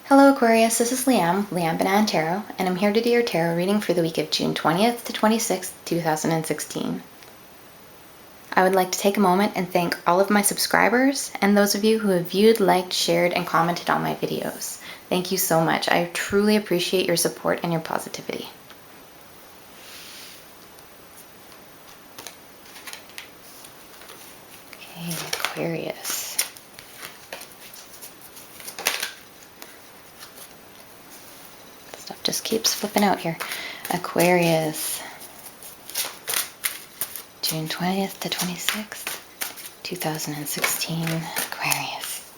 Hello Aquarius, this is Leanne Banana Tarot, and I'm here to do your tarot reading for the week of June 20th to 26th, 2016. I would like to take a moment and thank all of my subscribers and those of you who have viewed, liked, shared, and commented on my videos. Thank you so much. I truly appreciate your support and your positivity. Okay, Aquarius. Stuff just keeps flipping out here. Aquarius. June 20th to 26th, 2016, Aquarius.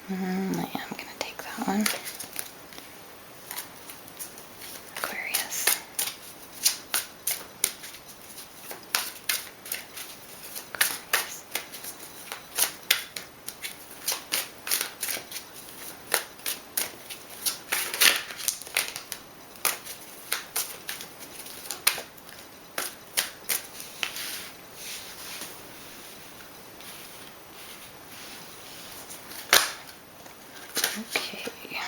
I am going to take that one. Aquarius. Okay.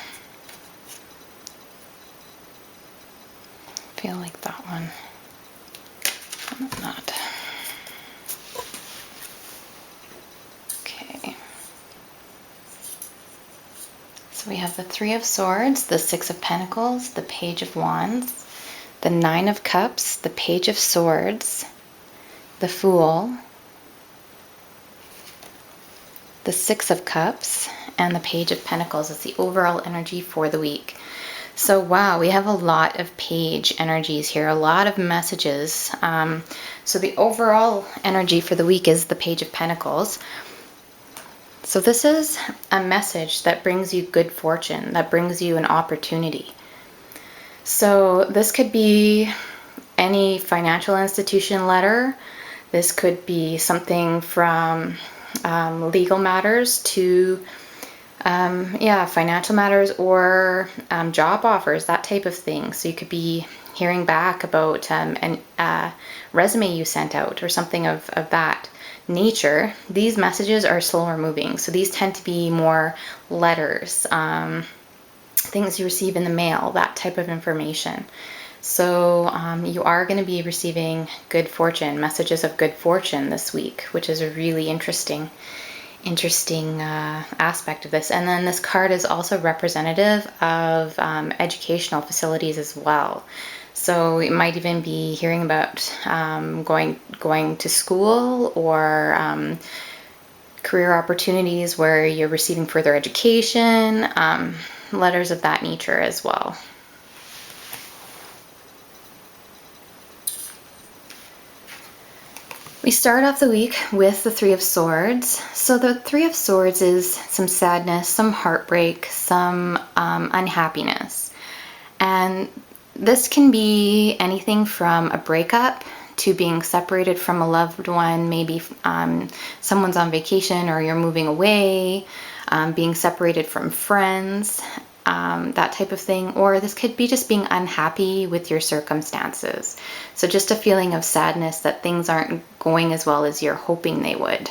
I feel like that one. Not. Okay. So we have the Three of Swords, the Six of Pentacles, the Page of Wands, the Nine of Cups, the Page of Swords, the Fool, the Six of Cups, and the Page of Pentacles is the overall energy for the week. So wow, we have a lot of page energies here, a lot of messages. So the overall energy for the week is the Page of Pentacles. So this is a message that brings you good fortune, that brings you an opportunity. So this could be any financial institution letter. This could be something from legal matters to financial matters or job offers, that type of thing. So you could be hearing back about a resume you sent out or something of that nature. These messages are slower moving, so these tend to be more letters, things you receive in the mail, that type of information. So you are going to be receiving good fortune, messages of good fortune this week, which is a really interesting aspect of this. And then this card is also representative of educational facilities as well. So you might even be hearing about going to school or career opportunities where you're receiving further education, letters of that nature as well. We start off the week with the Three of Swords. So the Three of Swords is some sadness, some heartbreak, some unhappiness. And this can be anything from a breakup to being separated from a loved one. Maybe someone's on vacation or you're moving away, being separated from friends, that type of thing. Or this could be just being unhappy with your circumstances. So just a feeling of sadness that things aren't going as well as you're hoping they would.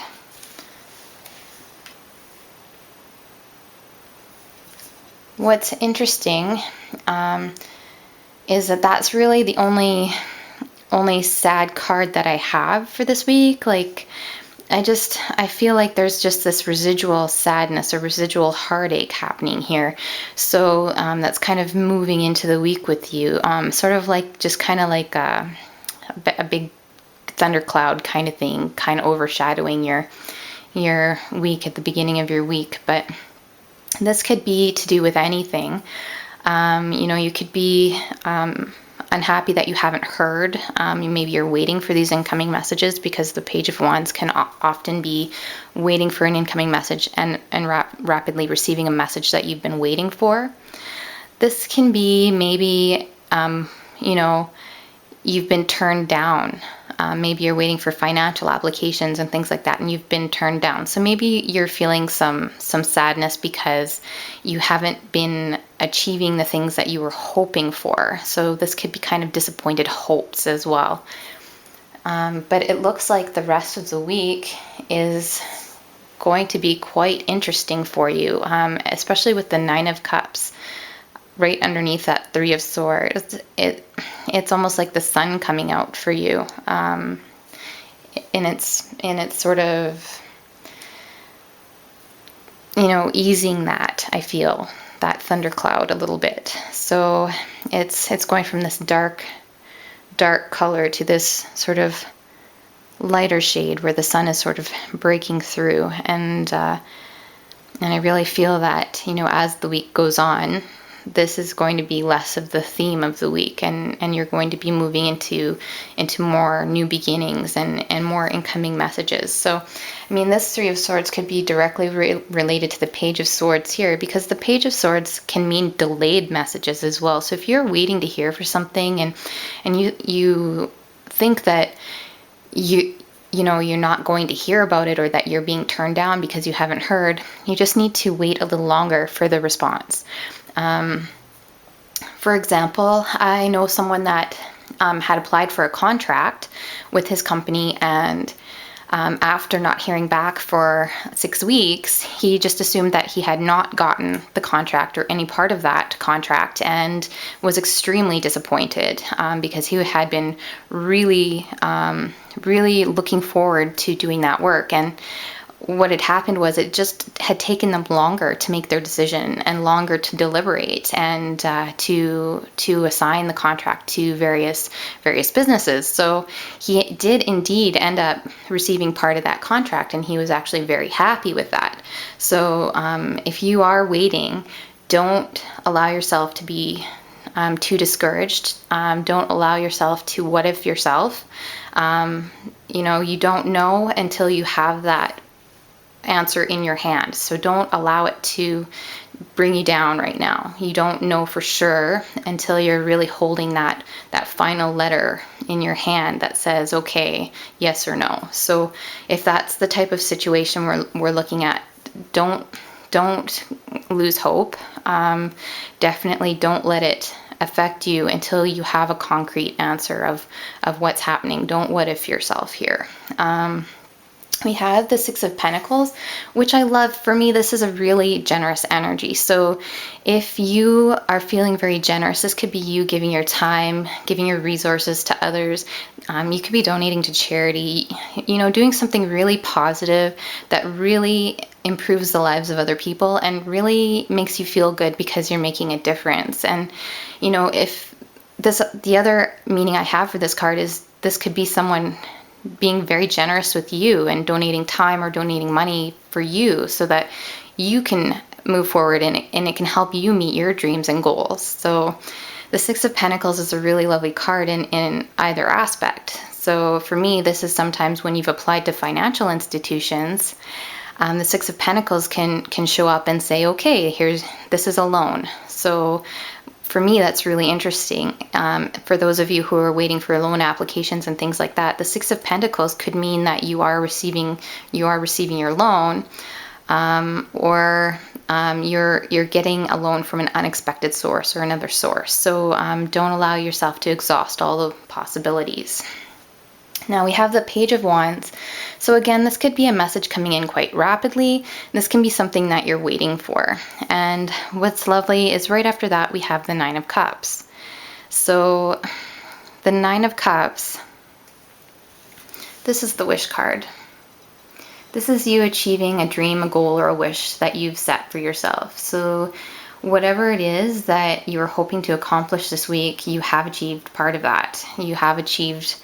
What's interesting is that that's really the only sad card that I have for this week. Like, I feel like there's just this residual sadness or residual heartache happening here. So that's kind of moving into the week with you, sort of like just kind of like a big thundercloud kind of thing, kind of overshadowing your week at the beginning of your week. But this could be to do with anything. You could be unhappy that you haven't heard. Maybe you're waiting for these incoming messages, because the Page of Wands can often be waiting for an incoming message and rapidly receiving a message that you've been waiting for. This can be maybe, you've been turned down Maybe you're waiting for financial applications and things like that, and you've been turned down. So maybe you're feeling some sadness because you haven't been achieving the things that you were hoping for. So this could be kind of disappointed hopes as well. But it looks like the rest of the week is going to be quite interesting for you, especially with the Nine of Cups right underneath that Three of Swords. It's almost like the sun coming out for you, and it's sort of, easing that, I feel, that thundercloud a little bit. So it's going from this dark color to this sort of lighter shade where the sun is sort of breaking through, and I really feel that, as the week goes on, this is going to be less of the theme of the week, and you're going to be moving into more new beginnings and more incoming messages. So, I mean, this Three of Swords could be directly related to the Page of Swords here, because the Page of Swords can mean delayed messages as well. So if you're waiting to hear for something and you think that you're not going to hear about it, or that you're being turned down because you haven't heard, you just need to wait a little longer for the response. For example, I know someone that had applied for a contract with his company, and after not hearing back for 6 weeks, he just assumed that he had not gotten the contract or any part of that contract, and was extremely disappointed, because he had been really looking forward to doing that work. And what had happened was it just had taken them longer to make their decision, and longer to deliberate, and to assign the contract to various businesses. So he did indeed end up receiving part of that contract, and he was actually very happy with that. So if you are waiting, don't allow yourself to be too discouraged. Don't allow yourself to what if yourself. You don't know until you have that answer in your hand. So don't allow it to bring you down right now. You don't know for sure until you're really holding that final letter in your hand that says, okay, yes or no. So if that's the type of situation we're looking at, don't lose hope. Definitely don't let it affect you until you have a concrete answer of what's happening. Don't what if yourself here. We have the Six of Pentacles, which I love. For me, this is a really generous energy. So if you are feeling very generous, this could be you giving your time, giving your resources to others. You could be donating to charity, doing something really positive that really improves the lives of other people and really makes you feel good because you're making a difference. And, if the other meaning I have for this card is this could be someone being very generous with you and donating time or donating money for you so that you can move forward and it can help you meet your dreams and goals. So the Six of Pentacles is a really lovely card in either aspect. So for me, this is sometimes when you've applied to financial institutions, the Six of Pentacles can show up and say, okay, this is a loan. So for me, that's really interesting. For those of you who are waiting for loan applications and things like that, the Six of Pentacles could mean that you are receiving your loan, or you're getting a loan from an unexpected source or another source. So don't allow yourself to exhaust all the possibilities. Now we have the Page of Wands. So again, this could be a message coming in quite rapidly. This can be something that you're waiting for. And what's lovely is right after that we have the Nine of Cups. So the Nine of Cups, this is the wish card. This is you achieving a dream, a goal, or a wish that you've set for yourself. So whatever it is that you're hoping to accomplish this week, you have achieved part of that. You have achieved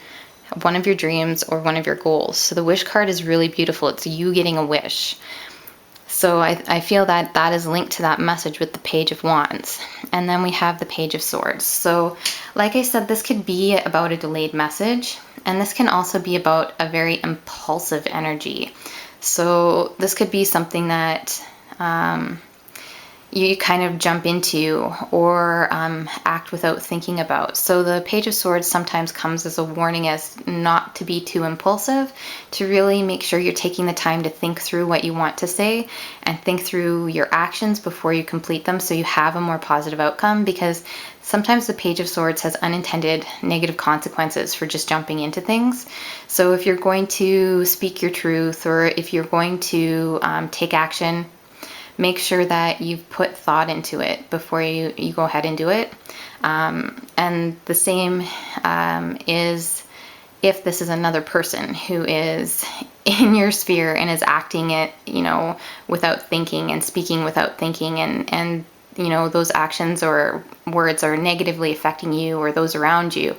one of your dreams or one of your goals. So the wish card is really beautiful. It's you getting a wish. So I feel that is linked to that message with the Page of Wands. And then we have the Page of Swords. So like I said, this could be about a delayed message, and this can also be about a very impulsive energy. So this could be something that you kind of jump into or act without thinking about. So the Page of Swords sometimes comes as a warning as not to be too impulsive, to really make sure you're taking the time to think through what you want to say and think through your actions before you complete them so you have a more positive outcome, because sometimes the Page of Swords has unintended negative consequences for just jumping into things. So if you're going to speak your truth, or if you're going to take action, make sure that you've put thought into it before you go ahead and do it. And the same is if this is another person who is in your sphere and is acting it, without thinking and speaking without thinking, and those actions or words are negatively affecting you or those around you.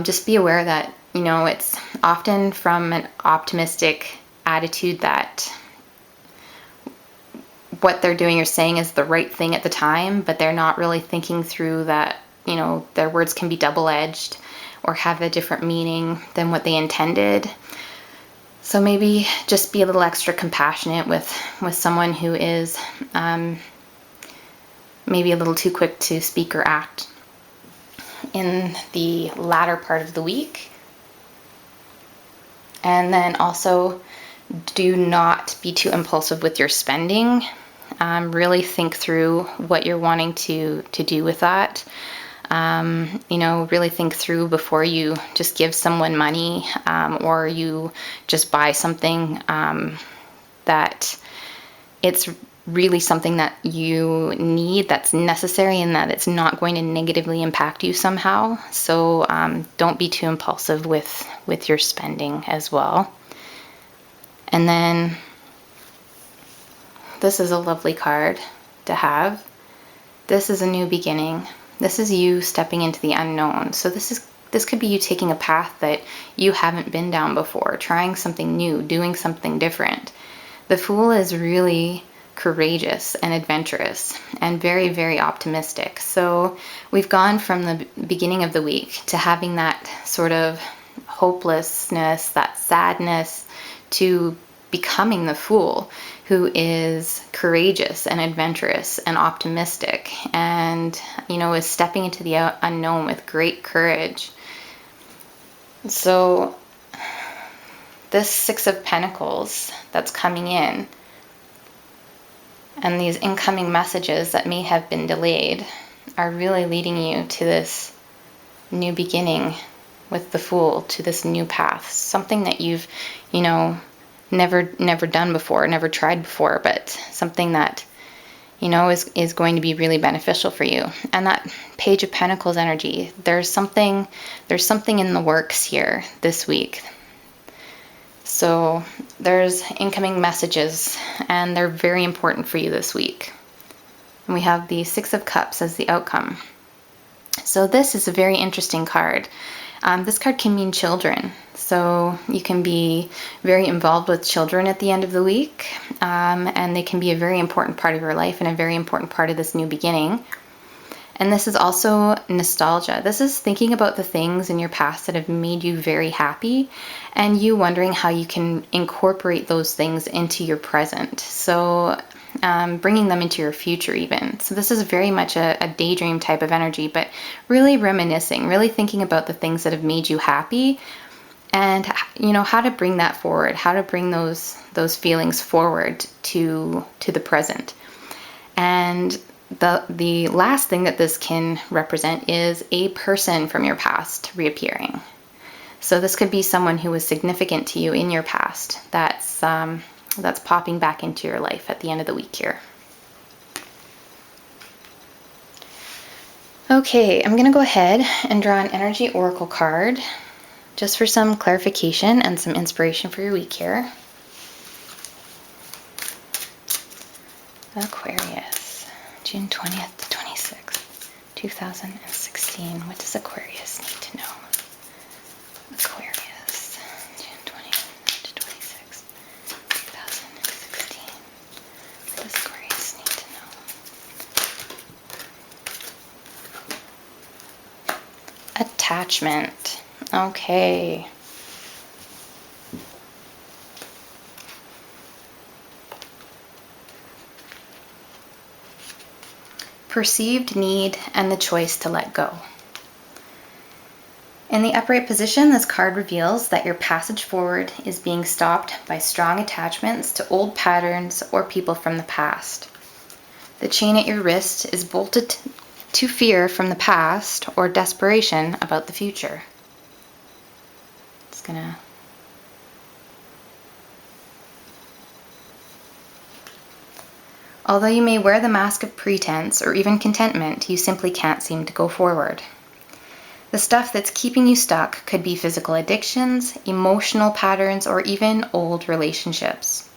Just be aware that, it's often from an optimistic attitude that what they're doing or saying is the right thing at the time, but they're not really thinking through that, their words can be double-edged or have a different meaning than what they intended. So maybe just be a little extra compassionate with someone who is maybe a little too quick to speak or act in the latter part of the week. And then also, do not be too impulsive with your spending. Really think through what you're wanting to do with that. Really think through before you just give someone money, or you just buy something, that it's really something that you need, that's necessary, and that it's not going to negatively impact you somehow. So don't be too impulsive with your spending as well. And then this is a lovely card to have. This is a new beginning. This is you stepping into the unknown. So this could be you taking a path that you haven't been down before, trying something new, doing something different. The Fool is really courageous and adventurous and very, very optimistic. So we've gone from the beginning of the week to having that sort of hopelessness, that sadness, to becoming the Fool, who is courageous and adventurous and optimistic, and is stepping into the unknown with great courage. So this Six of Pentacles that's coming in, and these incoming messages that may have been delayed, are really leading you to this new beginning with the Fool, to this new path, something that you've never done before, never tried before, but something that is going to be really beneficial for you. And that Page of Pentacles energy, there's something in the works here this week. So there's incoming messages, and they're very important for you this week. And we have the Six of Cups as the outcome. So this is a very interesting card. This card can mean children. So you can be very involved with children at the end of the week, and they can be a very important part of your life and a very important part of this new beginning. And this is also nostalgia. This is thinking about the things in your past that have made you very happy, and you wondering how you can incorporate those things into your present. So bringing them into your future even. So this is very much a daydream type of energy, but really reminiscing, really thinking about the things that have made you happy, and how to bring that forward, how to bring those feelings forward to the present. And the last thing that this can represent is a person from your past reappearing. So this could be someone who was significant to you in your past that's popping back into your life at the end of the week here. Okay, I'm going to go ahead and draw an energy oracle card just for some clarification and some inspiration for your week here. Aquarius, June 20th to 26th, 2016. What does Aquarius need to know? Aquarius, June 20th to 26th, 2016. What does Aquarius need to know? Attachment. Okay. perceived need and the choice to let go. In the upright position, this card reveals that your passage forward is being stopped by strong attachments to old patterns or people from the past. The chain at your wrist is bolted to fear from the past or desperation about the future. It's gonna Although you may wear the mask of pretense or even contentment, you simply can't seem to go forward. The stuff that's keeping you stuck could be physical addictions, emotional patterns, or even old relationships.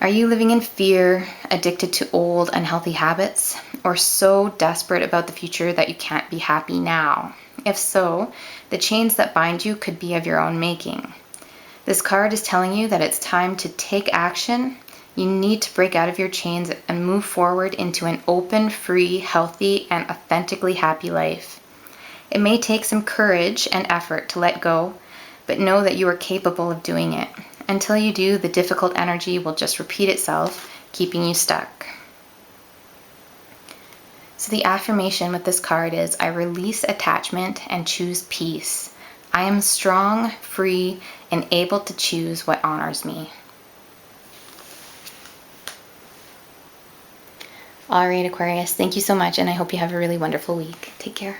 Are you living in fear, addicted to old, unhealthy habits, or so desperate about the future that you can't be happy now? If so, the chains that bind you could be of your own making. This card is telling you that it's time to take action. You need to break out of your chains and move forward into an open, free, healthy, and authentically happy life. It may take some courage and effort to let go, but know that you are capable of doing it. Until you do, the difficult energy will just repeat itself, keeping you stuck. So the affirmation with this card is, I release attachment and choose peace. I am strong, free, and able to choose what honors me. All right, Aquarius, thank you so much, and I hope you have a really wonderful week. Take care.